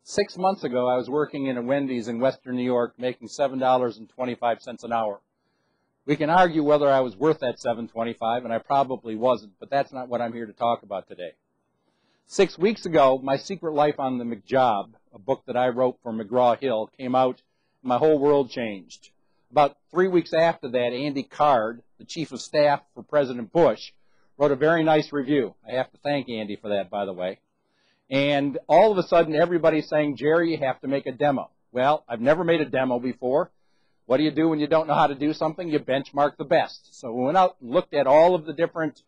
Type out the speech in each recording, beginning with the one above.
6 months ago, I was working in a Wendy's in Western New York making $7.25 an hour. We can argue whether I was worth that $7.25, and I probably wasn't, but that's not what I'm here to talk about today. 6 weeks ago, My Secret Life on the Mcjob, a book that I wrote for McGraw-Hill, came out, and my whole world changed. About 3 weeks after that, Andy Card, the chief of staff for President Bush, wrote a very nice review. I have to thank Andy for that, by the way. And all of a sudden, everybody's saying, Jerry, you have to make a demo. Well, I've never made a demo before. What do you do when you don't know how to do something? You benchmark the best. So we went out and looked at all of the different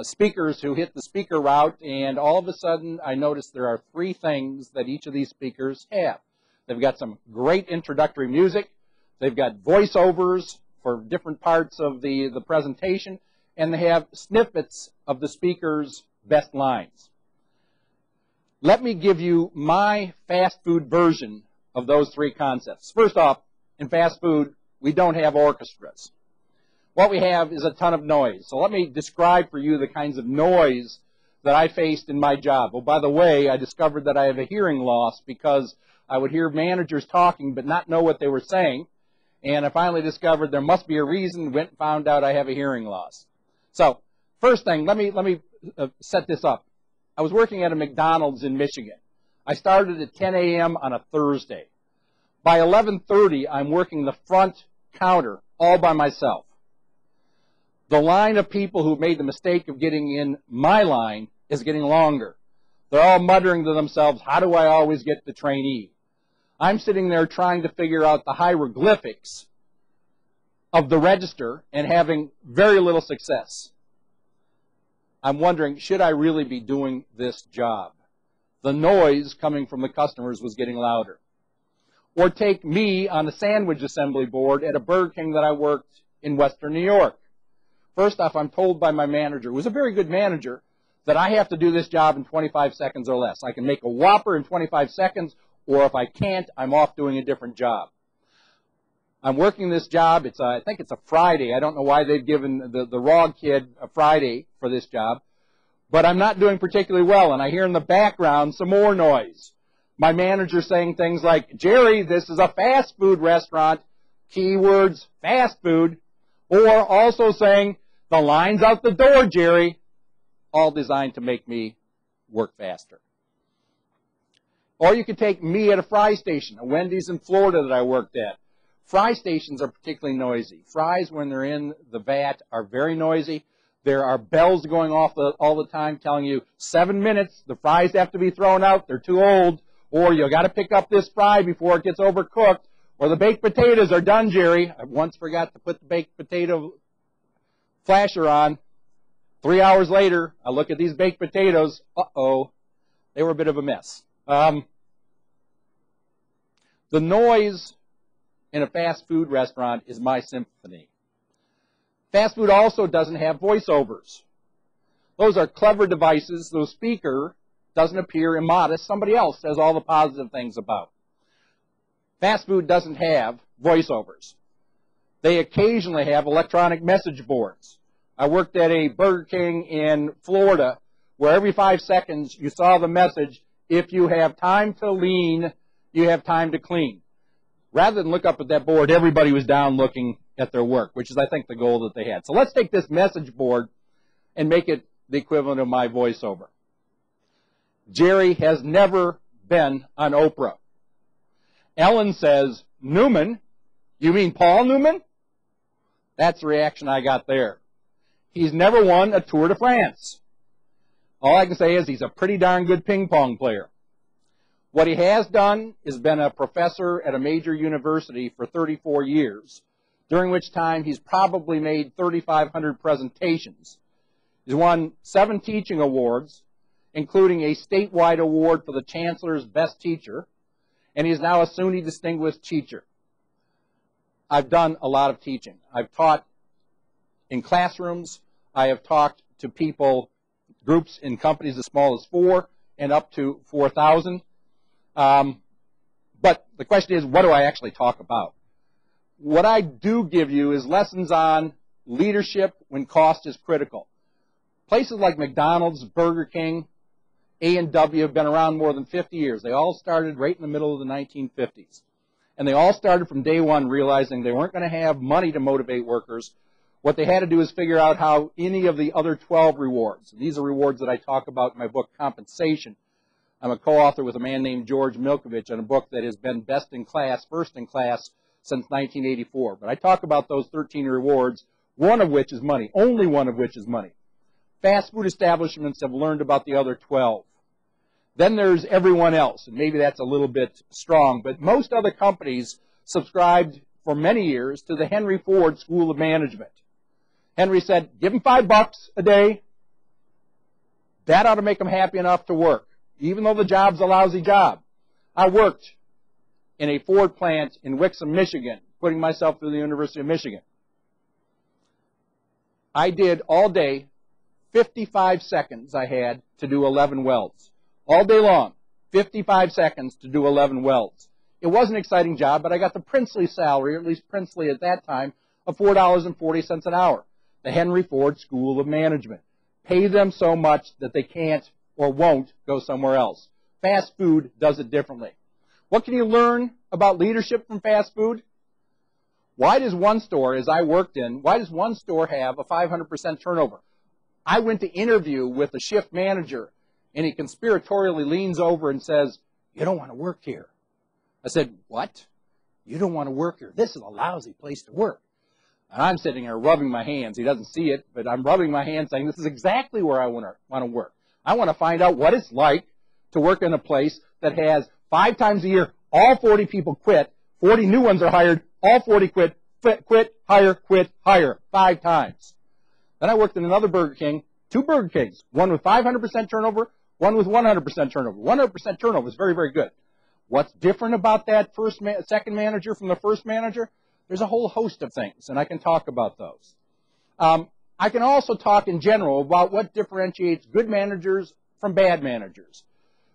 speakers who hit the speaker route, and all of a sudden, I noticed there are 3 things that each of these speakers have. They've got some great introductory music. They've got voiceovers for different parts of the presentation, and they have snippets of the speaker's best lines. Let me give you my fast food version of those 3 concepts. First off, in fast food, we don't have orchestras. What we have is a ton of noise. So let me describe for you the kinds of noise that I faced in my job. Oh, by the way, I discovered that I have a hearing loss because I would hear managers talking but not know what they were saying. And I finally discovered there must be a reason, went and found out I have a hearing loss. So, first thing, let me set this up. I was working at a McDonald's in Michigan. I started at 10 a.m. on a Thursday. By 11:30, I'm working the front counter all by myself. The line of people who made the mistake of getting in my line is getting longer. They're all muttering to themselves, how do I always get the trainee? I'm sitting there trying to figure out the hieroglyphics of the register and having very little success. I'm wondering, should I really be doing this job? The noise coming from the customers was getting louder. Or take me on the sandwich assembly board at a Burger King that I worked in Western New York. First off, I'm told by my manager, who was a very good manager, that I have to do this job in 25 seconds or less. I can make a Whopper in 25 seconds, or if I can't, I'm off doing a different job. I'm working this job. I think it's a Friday. I don't know why they've given the raw kid a Friday for this job. But I'm not doing particularly well, and I hear in the background some more noise. My manager saying things like, Jerry, this is a fast food restaurant. Keywords, fast food. Or also saying, the line's out the door, Jerry. All designed to make me work faster. Or you could take me at a fry station, a Wendy's in Florida that I worked at. Fry stations are particularly noisy. Fries, when they're in the vat, are very noisy. There are bells going off all the time telling you 7 minutes, the fries have to be thrown out, they're too old, or you got to pick up this fry before it gets overcooked, or the baked potatoes are done, Jerry. I once forgot to put the baked potato flasher on. 3 hours later, I look at these baked potatoes. Uh-oh, they were a bit of a mess. The noise in a fast food restaurant is my symphony. Fast food also doesn't have voiceovers. Those are clever devices. The speaker doesn't appear immodest. Somebody else says all the positive things about. Fast food doesn't have voiceovers. They occasionally have electronic message boards. I worked at a Burger King in Florida where every 5 seconds you saw the message, if you have time to lean, you have time to clean. Rather than look up at that board, everybody was down looking at their work, which is, I think, the goal that they had. So let's take this message board and make it the equivalent of my voiceover. Jerry has never been on Oprah. Ellen says, Newman? You mean Paul Newman? That's the reaction I got there. He's never won a Tour de France. All I can say is he's a pretty darn good ping pong player. What he has done is been a professor at a major university for 34 years, during which time he's probably made 3,500 presentations. He's won 7 teaching awards, including a statewide award for the Chancellor's Best Teacher, and he's now a SUNY Distinguished Teacher. I've done a lot of teaching. I've taught in classrooms. I have talked to people, groups in companies as small as 4 and up to 4,000. But the question is, what do I actually talk about? What I do give you is lessons on leadership when cost is critical. Places like McDonald's, Burger King, A&W have been around more than 50 years. They all started right in the middle of the 1950s. And they all started from day one realizing they weren't going to have money to motivate workers. What they had to do is figure out how any of the other 12 rewards, and these are rewards that I talk about in my book, Compensation. I'm a co-author with a man named George Milkovich on a book that has been best in class, first in class since 1984. But I talk about those 13 rewards, one of which is money, only one of which is money. Fast food establishments have learned about the other 12. Then there's everyone else, and maybe that's a little bit strong, but most other companies subscribed for many years to the Henry Ford School of Management. Henry said, give them $5 a day. That ought to make them happy enough to work, even though the job's a lousy job. I worked in a Ford plant in Wixom, Michigan, putting myself through the University of Michigan. I did all day, 55 seconds I had to do 11 welds. All day long, 55 seconds to do 11 welds. It was an exciting job, but I got the princely salary, or at least princely at that time, of $4.40 an hour. The Henry Ford School of Management. Pay them so much that they can't or won't go somewhere else. Fast food does it differently. What can you learn about leadership from fast food? Why does one store, as I worked in, why does one store have a 500% turnover? I went to interview with a shift manager, and he conspiratorially leans over and says, you don't want to work here. I said, what? You don't want to work here. This is a lousy place to work. And I'm sitting here rubbing my hands. He doesn't see it, but I'm rubbing my hands saying, this is exactly where I want to work. I want to find out what it's like to work in a place that has 5 times a year, all 40 people quit, 40 new ones are hired, all 40 quit, hire, 5 times. Then I worked in another Burger King, 2 Burger Kings, one with 500% turnover, one with 100% turnover. 100% turnover is very, very good. What's different about that second manager from the first manager? There's a whole host of things, and I can talk about those. I can also talk in general about what differentiates good managers from bad managers.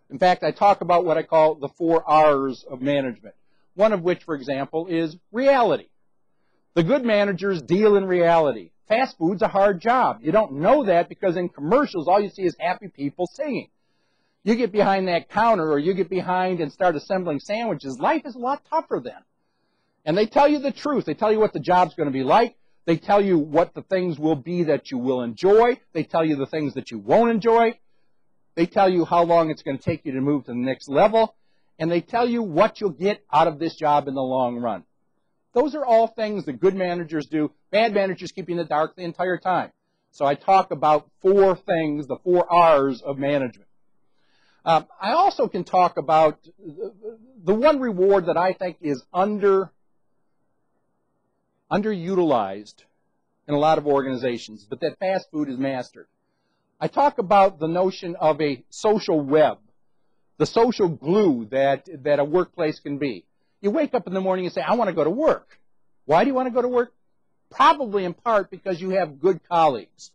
In fact, I talk about what I call the 4 R's of management, one of which, for example, is reality. The good managers deal in reality. Fast food's a hard job. You don't know that because in commercials, all you see is happy people singing. You get behind that counter or you get behind and start assembling sandwiches, life is a lot tougher then. And they tell you the truth. They tell you what the job's going to be like. They tell you what the things will be that you will enjoy. They tell you the things that you won't enjoy. They tell you how long it's going to take you to move to the next level. And they tell you what you'll get out of this job in the long run. Those are all things that good managers do. Bad managers keep you in the dark the entire time. So I talk about 4 things, the 4 R's of management. I also can talk about the one reward that I think is underutilized in a lot of organizations, but that fast food is mastered. I talk about the notion of a social web, the social glue that a workplace can be. You wake up in the morning and say, I want to go to work. Why do you want to go to work? Probably in part because you have good colleagues.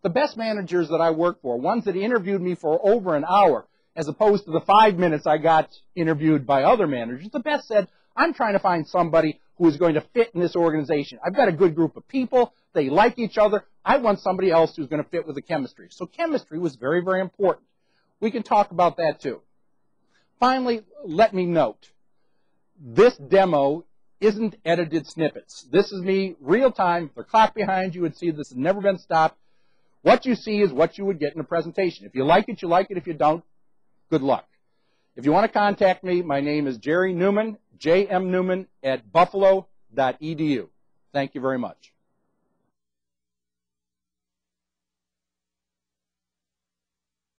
The best managers that I work for, ones that interviewed me for over an hour, as opposed to the 5 minutes I got interviewed by other managers, the best said, I'm trying to find somebody who is going to fit in this organization. I've got a good group of people. They like each other. I want somebody else who's going to fit with the chemistry. So chemistry was very, very important. We can talk about that too. Finally, let me note, this demo isn't edited snippets. This is me real time. The clock behind you would see this has never been stopped. What you see is what you would get in a presentation. If you like it, you like it. If you don't, good luck. If you want to contact me, my name is Jerry Newman, jmnewman@buffalo.edu. Thank you very much.